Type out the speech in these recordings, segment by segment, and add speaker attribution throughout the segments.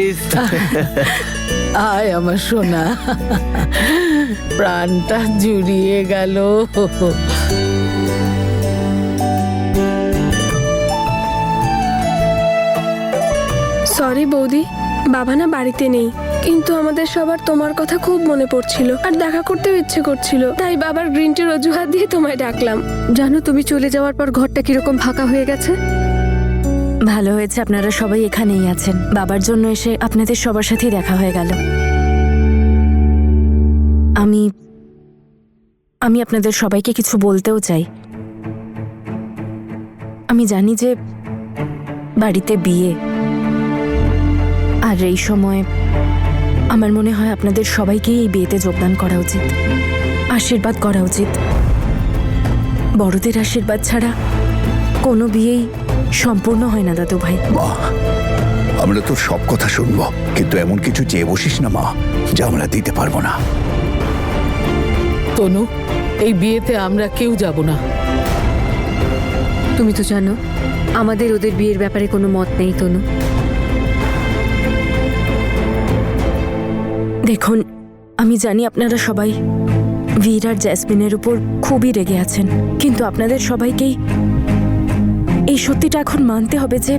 Speaker 1: Please.
Speaker 2: আয় আমার সোনা, প্রাণটা জুড়িয়ে গেল।
Speaker 3: সরি বৌদি, বাবা না বাড়িতে নেই, কিন্তু আমাদের সবার তোমার কথা খুব মনে পড়ছিল আর দেখা করতেও ইচ্ছে করছিল, তাই বাবার গ্রিন টির অজুহাত দিয়ে তোমায় ডাকলাম।
Speaker 4: জানো তুমি চলে যাওয়ার পর ঘরটা কিরকম ফাঁকা হয়ে গেছে।
Speaker 5: ভালো হয়েছে আপনারা সবাই এখানেই আছেন। বাবার জন্য এসে আপনাদের সবার সাথেই দেখা হয়ে গেল। আমি আপনাদের সবাইকে কিছু বলতেও চাই। আমি জানি যে বাড়িতে বিয়ে, আর এই সময় আমার মনে হয় আপনাদের সবাইকেই এই বিয়েতে যোগদান করা উচিত, আশীর্বাদ করা উচিত। বড়দের আশীর্বাদ ছাড়া কোনো বিয়েই সম্পূর্ণ হয় না দাদু ভাই।
Speaker 6: মা, আমরা তোর সব কথা শুনবো, কিন্তু এমন কিছু চেয়ে বসিস না মা, যা আমরা দিতে পারবো না।
Speaker 2: তনু, এই বিয়েতে আমরা কেউ যাব না।
Speaker 4: তুমি তো জানো আমাদের ওদের বিয়ের ব্যাপারে কোনো মত নেই তনু।
Speaker 5: দেখুন, আমি জানি আপনারা সবাই বীর আর জ্যাসমিনের উপর খুবই রেগে আছেন, কিন্তু আপনাদের সবাইকেই এই সত্যিটা এখন মানতে হবে যে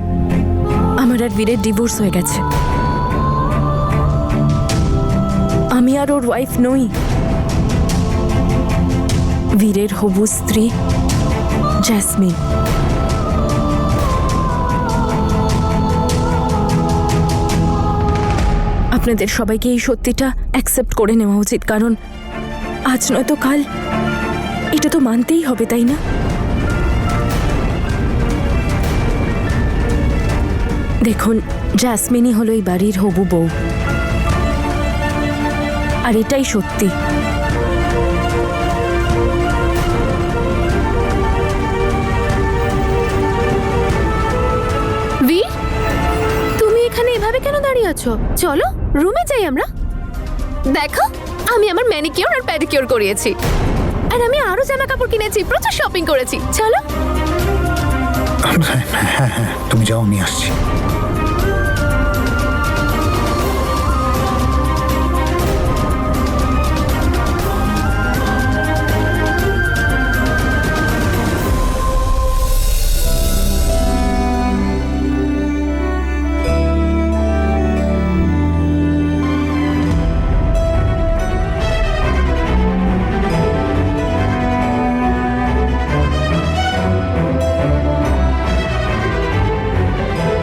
Speaker 5: আমার আর বীরের ডিভোর্স হয়ে গেছে। আমি আর ওর ওয়াইফ নই, বীরের হবু স্ত্রী জ্যাসমিন। আপনাদের সবাইকে এই সত্যিটা অ্যাকসেপ্ট করে নেওয়া উচিত, কারণ আজ নয়তো কাল এটা তো মানতেই হবে, তাই না? দেখুন, জ্যাসমিনই হলো এই বাড়ির হবু বউ, আর এটাই সত্যি।
Speaker 3: বীর, তুমি এখানে এভাবে কেন দাঁড়িয়ে আছো? চলো রুমে যাই আমরা। দেখো, আমি আমার ম্যানিকিউর আর প্যাডিকিউর করিয়েছি, আর আমি আরো জামা কাপড় কিনেছি, প্রচুর শপিং করেছি। চলো।
Speaker 6: হ্যাঁ, তুমি যাও, আমি আসছি।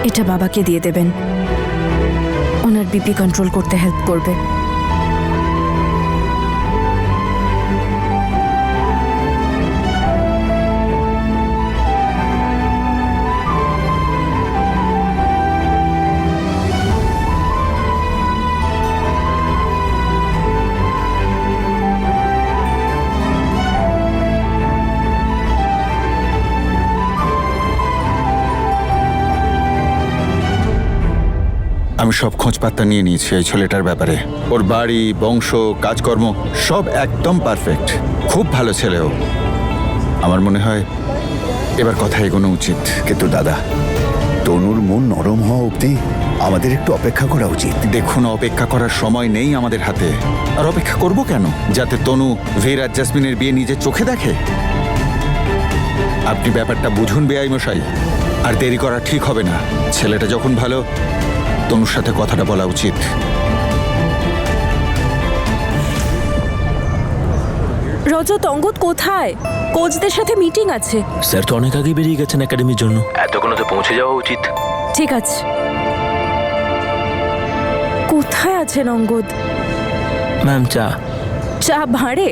Speaker 5: এটা বাবাকে দিয়ে দেবেন, ওনার বিপি কন্ট্রোল করতে হেল্প করবে।
Speaker 7: আমি সব খোঁজ পাত্তা নিয়ে নিয়েছি এই ছেলেটার ব্যাপারে। ওর বাড়ি, বংশ, কাজকর্ম সব একদম পারফেক্ট। খুব ভালো ছেলে ও। আমার মনে হয় এবার কথা এগোনো উচিত।
Speaker 6: কিন্তু দাদা, তনুর মন নরম হওয়া অবধি আমাদের একটু অপেক্ষা করা উচিত।
Speaker 7: দেখুন, অপেক্ষা করার সময় নেই আমাদের হাতে। আর অপেক্ষা করব কেন? যাতে তনু ভীর আর জ্যাসমিনের বিয়ে নিজের চোখে দেখে। আপনি ব্যাপারটা বুঝুন বেআই মশাই, আর দেরি করা ঠিক হবে না। ছেলেটা যখন ভালো, তনুর সাথে কথাটা বলা উচিত।
Speaker 5: রজত, অঙ্গদ কোথায়? কোচদের সাথে মিটিং আছে।
Speaker 1: স্যার তো অনেক আগেই বেরিয়ে গেছেন একাডেমির জন্য, এতক্ষণ তো পৌঁছে যাওয়া উচিত।
Speaker 5: ঠিক আছে। কোথায় আছেন অঙ্গদ?
Speaker 1: ম্যাম, চা।
Speaker 5: চা ভাঁড়ে?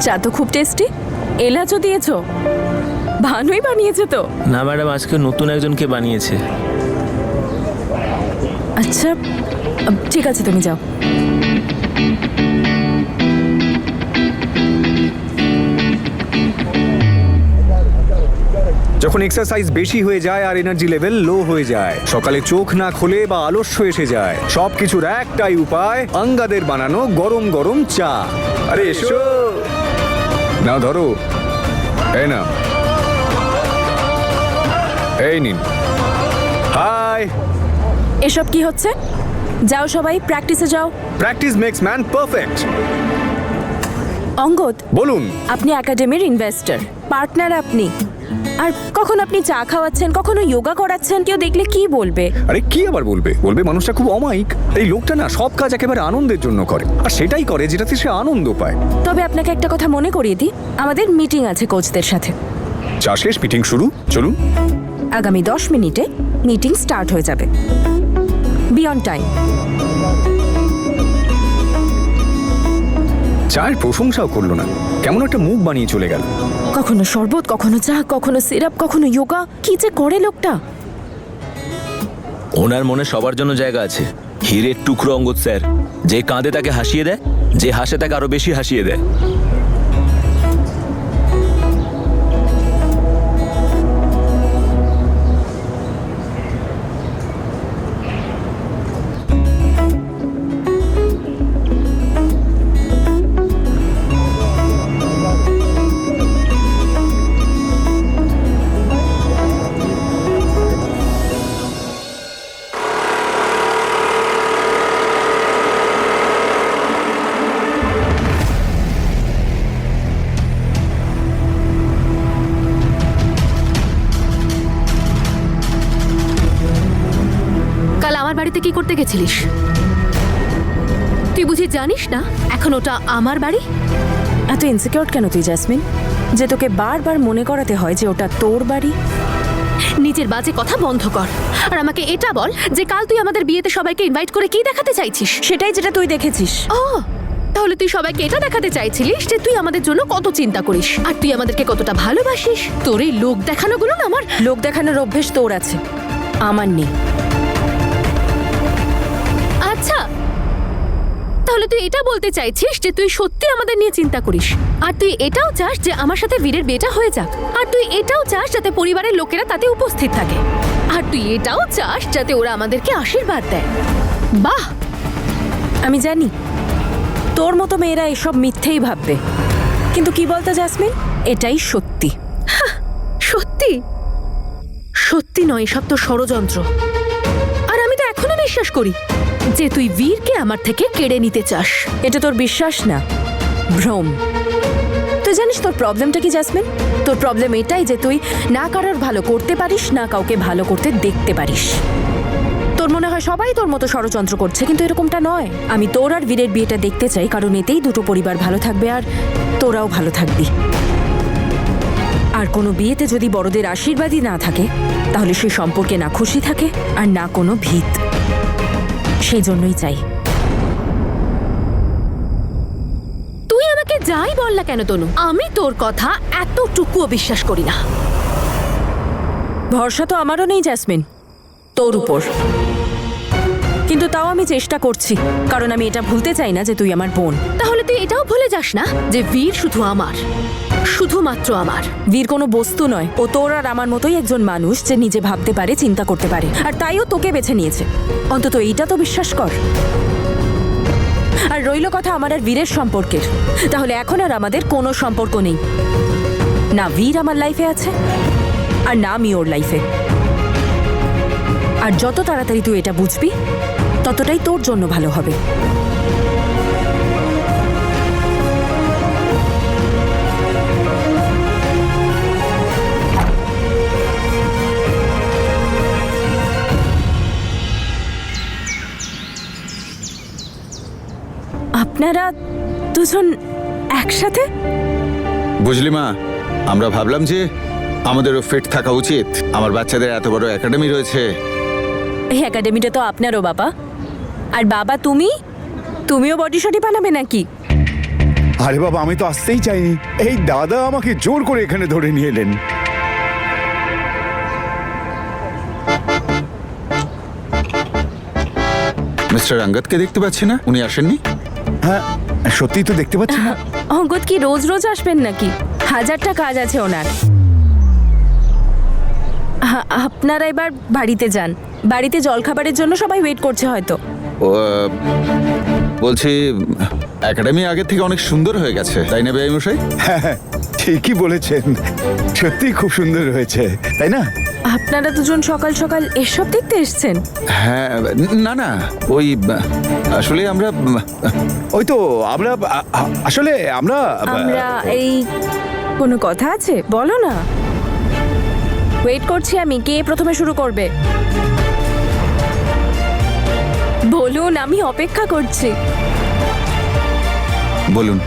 Speaker 5: চা তো খুব টেস্টি। এলাচও দিয়েছো? ভানুই বানিয়েছে তো?
Speaker 1: না ম্যাডাম, আজকে নতুন একজনকে বানিয়েছে।
Speaker 5: আচ্ছা, ঠিক আছে, তুমি যাও।
Speaker 8: যখন এক্সারসাইজ বেশি হয়ে যায় আর এনার্জি লেভেল লো হয়ে যায়, সকালে চোখ না খোলে বা আলস্য এসে যায়, সবকিছুর একটাই উপায়, আঙ্গাদের বানানো গরম গরম চা। আরে এসো না, ধরো, এই না। এই নিন। হাই।
Speaker 5: এসব কি হচ্ছে? যাও সবাই প্র্যাকটিসে যাও।
Speaker 8: Practice makes man perfect.
Speaker 5: Angad,
Speaker 8: বলুন।
Speaker 5: আপনি একাডেমির ইনভেস্টর, পার্টনার আপনি। আর কখন আপনি চা খাওয়াচ্ছেন, কখনো যোগা করাচ্ছেন, কেউ দেখলে কি বলবে?
Speaker 8: আরে কি আবার বলবে? বলবে মানুষটা খুব অমায়িক। এই লোকটা না সব কাজ একেবারে আনন্দের জন্য করে, আর সেটাই করে যেটাতে সে আনন্দ পায়।
Speaker 5: তবে আপনাকে একটা কথা মনে করিয়ে দিই, আমাদের মিটিং আছে কোচদের সাথে।
Speaker 8: চা শেষ, মিটিং শুরু, চলুন।
Speaker 5: আগামী 10 মিনিটে মিটিং স্টার্ট হয়ে যাবে। Be on time.
Speaker 8: চায়ের প্রশংসাও করলো না, কেমন একটা মুখ বানিয়ে চলে গেল।
Speaker 5: কখনো শরবত, কখনো চা, কখনো সিরাপ, কখনো যোগা। কি যে করে লোকটা।
Speaker 1: ওনার মনে সবার জন্য জায়গা আছে। হীরের টুকরো অঙ্গদ স্যার, যে কাঁদে তাকে হাসিয়ে দেয়, যে হাসে তাকে আরো বেশি হাসিয়ে দেয়।
Speaker 3: কাল আমার বাড়িতে কি করতে গেছিলিস? তুই বুঝি জানিস না এখন ওটা আমার বাড়ি?
Speaker 5: এত ইনসিকিউর কেন তুই জ্যাসমিন, যে তোকে বারবার মনে করাতে হয় যে ওটা তোর বাড়ি?
Speaker 3: নিজের বাজে কথা বন্ধ কর, আর আমাকে এটা বল যে কাল তুই আমাদের বিয়েতে সবাইকে ইনভাইট করে কি দেখাতে চাইছিস?
Speaker 5: সেটাই যেটা তুই দেখেছিস।
Speaker 3: ও, তাহলে তুই সবাইকে এটা দেখাতে চাইছিলিস যে তুই আমাদের জন্য কত চিন্তা করিস আর তুই আমাদেরকে কতটা ভালোবাসিস। তোর এই লোক দেখানোগুলো না আমার।
Speaker 5: লোক দেখানোর অভ্যেস তোর আছে, আমার নেই।
Speaker 3: আচ্ছা, তাহলে তুই এটা বলতে চাইছিস যে তুই সত্যি আমাদের নিয়ে চিন্তা করিস, আর তুই এটাও চাস যে আমার সাথে বীরের বিয়েটা হয়ে যাক, আর তুই এটাও চাস যাতে পরিবারের লোকেরা তাতে উপস্থিত থাকে, আর তুই এটাও চাস যাতে ওরা আমাদেরকে আশীর্বাদ দেয়। বাহ!
Speaker 5: আমি জানি তোর মতো মেয়েরা এসব মিথ্যেই ভাববে, কিন্তু কি বলতো জ্যাসমিন, এটাই সত্যি।
Speaker 3: সত্যি? সত্যি নয়, এসব তো ষড়যন্ত্র। আর আমি তো এখনো বিশ্বাস করি যে তুই বীরকে আমার থেকে কেড়ে নিতে চাস।
Speaker 5: এটা তোর বিশ্বাস না, ভ্রম। তুই জানিস তোর প্রবলেমটা কি জ্যাসমিন? তোর প্রবলেম এটাই যে তুই না কারোর ভালো করতে পারিস, না কাউকে ভালো করতে দেখতে পারিস। তোর মনে হয় সবাই তোর মতো ষড়যন্ত্র করছে, কিন্তু এরকমটা নয়। আমি তোর আর বীরের বিয়েটা দেখতে চাই, কারণ এতেই দুটো পরিবার ভালো থাকবে আর তোরাও ভালো থাকবি। আর কোনো বিয়েতে যদি বড়দের আশীর্বাদই না থাকে, তাহলে সেই সম্পর্কে না খুশি থাকে আর না কোনো ভিত। সেই জন্যই চাই।
Speaker 3: তুই আমাকে যাই বল না কেন তনু, আমি তোর কথা এতটুকুও বিশ্বাস করি না।
Speaker 5: ভরসা তো আমারও নেই জ্যাসমিন, তোর উপর। কিন্তু তাও আমি চেষ্টা করছি, কারণ আমি এটা ভুলতে চাই না যে তুই আমার বোন।
Speaker 3: তাহলে তুই এটাও ভুলে যাস না যে বীর শুধু আমার, শুধুমাত্র আমার।
Speaker 5: বীর কোনো বস্তু নয়, ও তোর আর আমার মতোই একজন মানুষ যে নিজে ভাবতে পারে, চিন্তা করতে পারে, আর তাইও তোকে বেছে নিয়েছে। অন্তত এইটা তো বিশ্বাস কর। আর রইল কথা আমার আর বীরের সম্পর্কের, তাহলে এখন আর আমাদের কোনো সম্পর্ক নেই। না বীর আমার লাইফে আছে, আর না আমি ওর লাইফে। আর যত তাড়াতাড়ি তুই এটা বুঝবি, ততটাই তোর জন্য ভালো হবে। আপনারা দুজন একসাথে?
Speaker 7: বুঝলি মা, আমরা ভাবলাম যে আমাদেরও ফিট থাকা উচিত। আমার বাচ্চাদের এত বড় একাডেমি রয়েছে।
Speaker 5: এই একাডেমিটা তো আপনারও বাবা। আর বাবা তুমিও বডি শডি বানাবে নাকি?
Speaker 6: আরে বাবা, আমি তো আসতেই চাইনি, এই দাদা আমাকে জোর করে এখানে ধরে নিয়ে এলেন।
Speaker 7: মিস্টার আঙ্গদকে দেখতে পাচ্ছি না, উনি আসেননি?
Speaker 6: হ্যাঁ, সত্যিই তো দেখতে পাচ্ছি না।
Speaker 5: অঙ্গদ কি রোজ রোজ আসবেন নাকি? হাজারটা কাজ আছে ওনার। আপনারা এবার বাড়িতে যান। বাড়িতে জলখাবারের জন্য সবাই ওয়েট করছে হয়তো।
Speaker 7: ও, বলছি একাডেমি আগের থেকে অনেক সুন্দর হয়ে গেছে, তাই না বেআই মশাই?
Speaker 6: হ্যাঁ, ঠিকই বলেছেন, সত্যিই খুব সুন্দর হয়েছে, তাই না?
Speaker 5: আপনারা দুজন সকাল সকাল এসব দেখতে এসছেন?
Speaker 7: হ্যাঁ, না না, ওই আসলে আমরা
Speaker 6: ওই তো আমরা আসলে আমরা
Speaker 5: আমরা এই কোনো কথা আছে, বলো না। ওয়েট করছি আমি, কে প্রথমে শুরু করবে বলুন, আমি অপেক্ষা করছি।
Speaker 7: বলুন।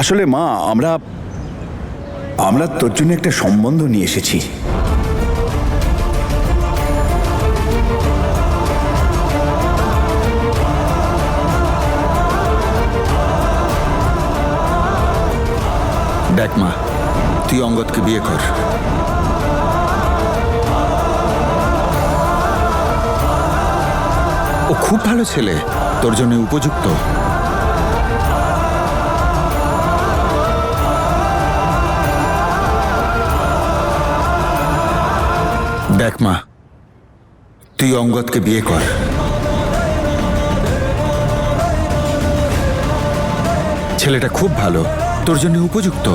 Speaker 6: আসলে মা, আমরা তোর জন্য একটা সম্বন্ধ নিয়ে এসেছি।
Speaker 7: দেখ মা, তুই অঙ্গদকে বিয়ে কর। ও খুব ভালো ছেলে, তোর জন্য উপযুক্ত। দেখ মা, তুই অঙ্গদকে বিয়ে কর। ছেলেটা খুব ভালো, তোর জন্য উপযুক্ত।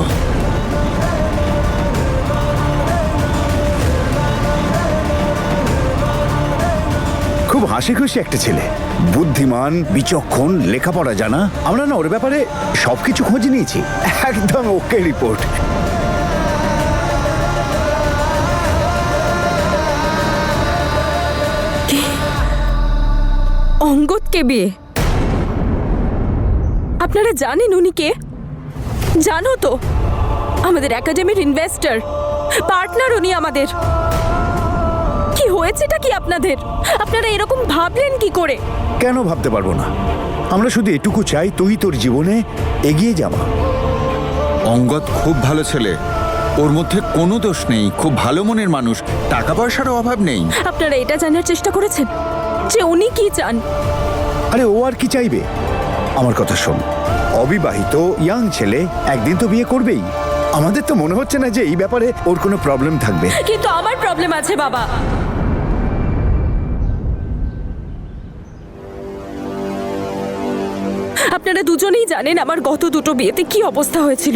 Speaker 6: খুব হাসি খুশি একটা ছেলে, বুদ্ধিমান, বিচক্ষণ, লেখাপড়া জানা। আমরা না ওর ব্যাপারে সবকিছু খোঁজ নিয়েছি, একদম ওকে রিপোর্ট।
Speaker 5: অঙ্গদকে বিয়ে? আপনারা জানেন উনি কে? জানো তো, আমাদের একাডেমির ইনভেস্টর, পার্টনার উনি আমাদের। কি হয়েছেটা কি আপনাদের? আপনারা এরকম ভাবলেন কি করে?
Speaker 6: কেন ভাবতে পারবো না? আমরা শুধু এটুকু চাই তুই তোর জীবনে এগিয়ে যাওয়া।
Speaker 7: অঙ্গদ খুব ভালো ছেলে, ওর মধ্যে কোনো দোষ নেই, খুব ভালো মনের মানুষ, টাকা পয়সারও অভাব নেই।
Speaker 5: আপনারা এটা জানার চেষ্টা করেছেন যে উনি কি চান?
Speaker 6: আরে ও আর কি চাইবে? আমার কথা শোন, অবিবাহিত ইয়াং ছেলে, একদিন তো বিয়ে করবেই। আমাদের তো মনে হচ্ছে না যে এই ব্যাপারে ওর কোনো প্রবলেম থাকবে।
Speaker 5: কিন্তু আমার প্রবলেম আছে বাবা। আপনারা দুজনেই জানেন আমার গত দুটো বিয়েতে কি অবস্থা হয়েছিল।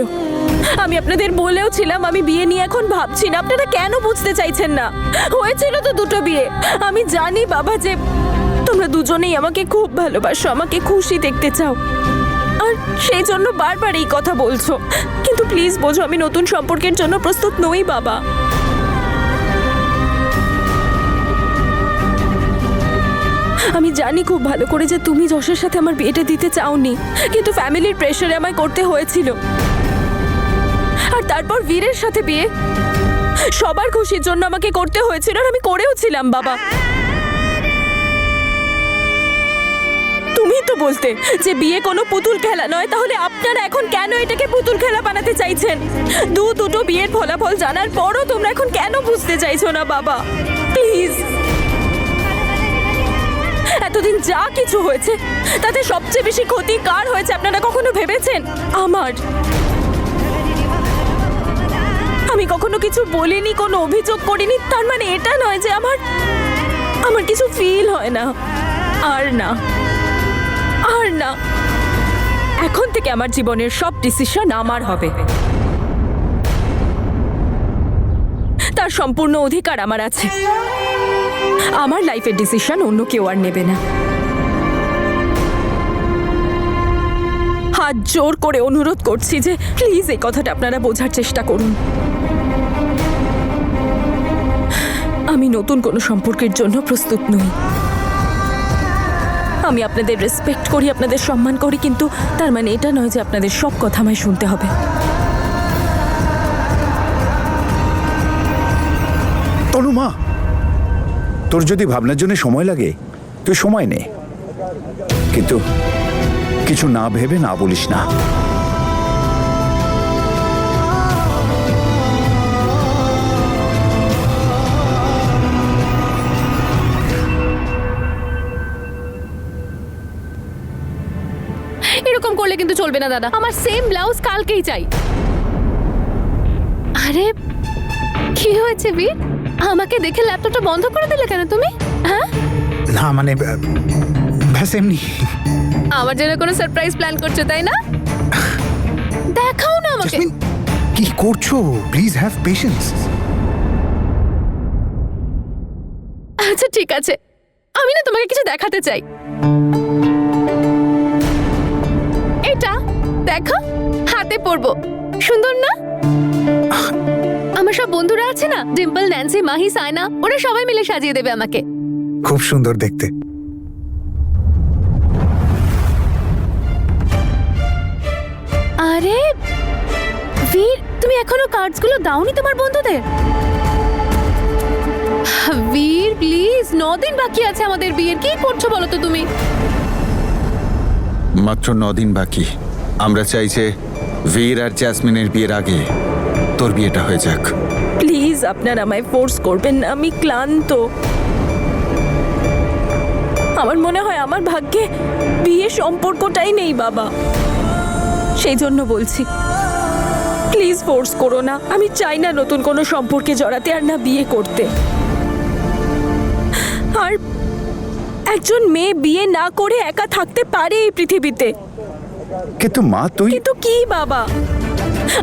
Speaker 5: আমি আপনাদের বলেও ছিলাম আমি বিয়ে নিয়ে এখন ভাবছি না। আপনারা কেন বুঝতে চাইছেন না? হয়েছিল তো দুটো বিয়ে। আমি জানি বাবা যে তোমরা দুজনেই আমাকে খুব ভালোবাসো, আমাকে খুশি দেখতে চাও, আর সেই জন্য বারবার এই কথা বলছো। কিন্তু প্লিজ বোঝো, আমি নতুন সম্পর্কের জন্য প্রস্তুত নই বাবা। আমি জানি খুব ভালো করে যে তুমি যশের সাথে আমার বিয়েটা দিতে চাওনি, কিন্তু ফ্যামিলির প্রেশারে আমায় করতে হয়েছিল। আর তারপর বীরের সাথে বিয়ে সবার খুশির জন্য আমাকে করতে হয়েছিল, আর আমি করেও ছিলাম বাবা। তুমি তো বলতে যে বিয়ে কোনো পুতুল খেলা নয়, তাহলে আপনারা এখন কেন এটাকে পুতুল খেলা বানাতে চাইছেন? দুটো বিয়ের ফলাফল জানার পরও তোমরা এখন কেন বুঝতে চাইছো না বাবা? প্লিজ। এতদিন যা কিছু হয়েছে তাতে সবচেয়ে বেশি ক্ষতি কার হয়েছে আপনারা কখনো ভেবেছেন? আমার। আমি কখনো কিছু বলিনি, কোনো অভিযোগ করিনি, তার মানে এটা নয় যে আমার কিছু ফিল হয় না। আর না, আর না, এখন থেকে আমার জীবনের সব ডিসিশন আমার হবে। তার সম্পূর্ণ অধিকার আমার আছে। আমার লাইফের ডিসিশন অন্য কেউ আর নেবে না। হাত জোর করে অনুরোধ করছি যে প্লিজ এই কথাটা আপনারা বোঝার চেষ্টা করুন। আমি নতুন কোনো সম্পর্কের জন্য প্রস্তুত নই। আমি আপনাদের রেসপেক্ট করি, আপনাদের সম্মান করি, কিন্তু তার মানে এটা নয় যে আপনাদের সব কথা আমায় শুনতে হবে।
Speaker 6: তনু মা, তোর যদি ভাবনার জন্য সময় লাগে তুই সময় নে, কিন্তু কিছু না ভেবে না বলিস না।
Speaker 3: এরকম করলে কিন্তু চলবে না দাদা, আমার সেম ব্লাউজ কালকেই চাই। আরে কি হয়েছে বীর? আমাকে দেখে ল্যাপটপটা বন্ধ করে দিলে কেন তুমি? হ্যাঁ
Speaker 9: না মানে ব্যাস এমনি।
Speaker 3: আমার জন্য কোনো সারপ্রাইজ প্ল্যান করছো তাই না? দেখাও না আমাকে।
Speaker 9: জেসমিন, কি করছো? Please have patience.
Speaker 3: আচ্ছা ঠিক আছে, আমি না তোমাকে কিছু দেখাতে চাই। এটা দেখো, হাতে পরবো, সুন্দর না? আমার সব বন্ধুরা আছে না, ডিম্পল, ন্যান্সি, মাহি, সায়না, ওরা সবাই মিলে সাজিয়ে দেবে আমাকে।
Speaker 9: খুব সুন্দর দেখতে।
Speaker 3: আরে বীর, তুমি এখনো কার্ডসগুলো দাওনি তোমার বন্ধুদের? বীর প্লিজ, 9 দিন বাকি আছে আমাদের বিয়ের, কি করছো বলো তো তুমি?
Speaker 7: মাত্র 9 দিন বাকি। আমরা চাই যে বীর আর জ্যাসমিনের বিয়ের আগে তোর বিয়েটা হয়ে যাক।
Speaker 5: প্লিজ আপনারা আমায় ফোর্স করবেন না, আমি ক্লান্ত। আমার মনে হয় আমার ভাগ্যে বিয়ে সম্পর্কটাই নেই বাবা, সেই জন্য বলছি প্লিজ ফোর্স করো না। আমি চাই না নতুন কোনো সম্পর্কে জড়াতে, আর না বিয়ে করতে। আর একজন মেয়ে বিয়ে না করে একা থাকতে পারে এই পৃথিবীতে,
Speaker 6: কিন্তু মা তুই
Speaker 5: কিন্তু কি বাবা,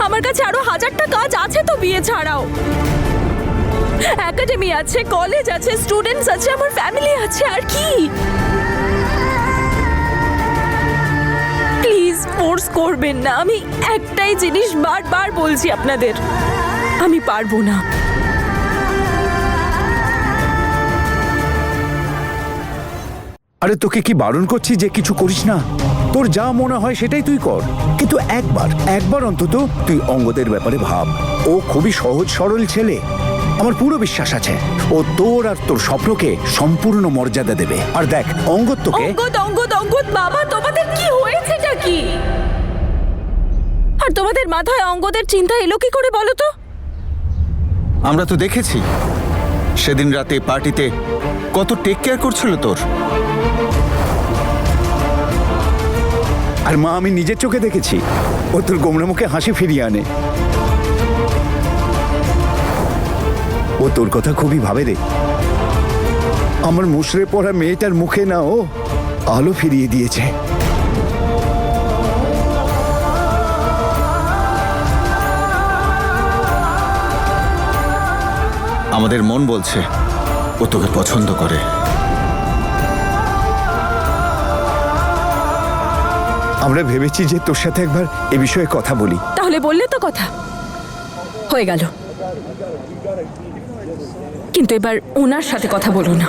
Speaker 5: আমার কাছে আরো 1000টা কাজ আছে তো বিয়ে ছাড়াও। একাডেমি আছে, কলেজ আছে, স্টুডেন্টস আছে, আমার ফ্যামিলি আছে, আর কি? প্লিজ ফোর্স করবেন না। আমি একটাই জিনিস বারবার বলছি আপনাদের, আমি পারবো না।
Speaker 6: আরে তোকে কি বারণ করছি যে কিছু করিস না? তোর যা মনে হয় সেটাই তুই কর, কিন্তু একবার অন্তত তুই অঙ্গদের ব্যাপারে ভাব। ও খুবই সহজ সরল ছেলে, আমার পুরো বিশ্বাস আছে ও তোর আর তোর স্বপ্নকে সম্পূর্ণ মর্যাদা দেবে। আর দেখ, অঙ্গদ তোকে
Speaker 5: অঙ্গদ বাবা, তোমাদের কি হয়েছেটা কি? আর তোমাদের মাথায় অঙ্গদের চিন্তা এলো কি করে বলো তো?
Speaker 7: আমরা তো দেখেছি সেদিন রাতে পার্টিতে কত টেক কেয়ার করছিল তোর।
Speaker 6: আর মা, আমি নিজের চোখে দেখেছি ও তোর গোমরা মুখে হাসি ফিরিয়ে আনে। ও তোর কথা খুবই ভাবে রে। আমার মুশড়ে পড়া মেয়েটার মুখে না ও আলো ফিরিয়ে দিয়েছে।
Speaker 7: আমাদের মন বলছে ও তোকে পছন্দ করে।
Speaker 6: আমরা ভেবেছি যে তোর সাথে একবার এ বিষয়ে কথা বলি।
Speaker 5: তাহলে বললে তো কথা হয়ে গেল, কিন্তু এবার ওনার সাথে কথা বলো না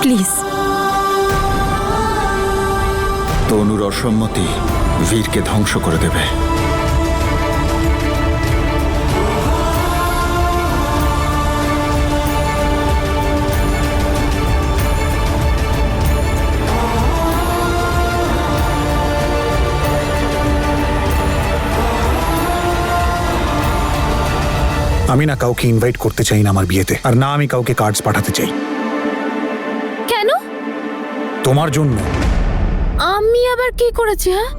Speaker 5: প্লিজ।
Speaker 7: তনুর অসম্মতি বীরকে ধ্বংস করে দেবে।
Speaker 9: আমি না কাউকে ইনভাইট করতে চাই না আমার বিয়েতে, আর না আমি কাউকে কার্ডস পাঠাতে চাই।
Speaker 3: কেন?
Speaker 9: তোমার জন্য।
Speaker 3: আমি আবার কি করেছি? হ্যাঁ,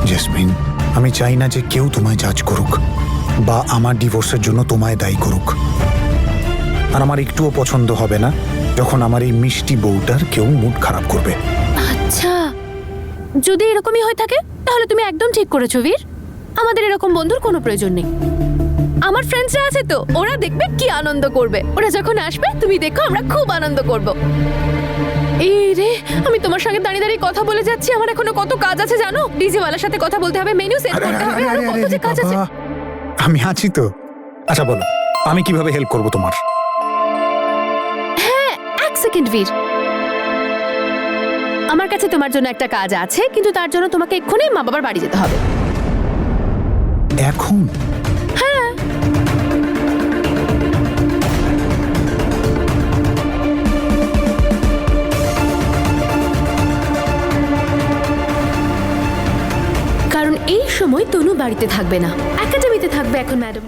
Speaker 9: জেসমিন, আমি চাই না যে কেউ তোমায় জাজ করুক বা আমার ডিভোর্সের জন্য তোমায় দায়ী করুক। আর আমার একটুও পছন্দ হবে না যখন আমার এই মিষ্টি বউটার কেউ মুড খারাপ করবে।
Speaker 3: আচ্ছা, যদি এরকমই হয়ে থাকে তাহলে তুমি একদম ঠিক করেছো বীর। আমাদের এরকম বন্ধুর কোনো প্রয়োজন নেই। আমার ফ্রেন্ডসরা আছে তো, ওরা দেখবে কি আনন্দ করবে। ওরা যখন আসবে তুমি দেখো, আমরা খুব আনন্দ করব। এই রে, আমি তোমার সঙ্গে দাঁড়িয়ে দাঁড়িয়ে কথা বলে যাচ্ছি, আমার এখনো কত কাজ আছে জানো। ডিজে ওয়ালার সাথে কথা বলতে হবে, মেনু সেট করতে হবে, আর কত যে কাজ আছে।
Speaker 9: আমি আছি তো। আচ্ছা বলো, আমি কিভাবে হেল্প করব তোমার?
Speaker 3: হ্যাঁ, এক সেকেন্ড বীর, আমার কাছে তোমার জন্য একটা কাজ আছে, কিন্তু তার জন্য তোমাকে এক্ষুনি মা বাবার বাড়ি যেতে হবে।
Speaker 9: এখন?
Speaker 3: হ্যাঁ। কারণ এই সময় তনু বাড়িতে থাকবে না, একাডেমিতে থাকবে এখন ম্যাডাম।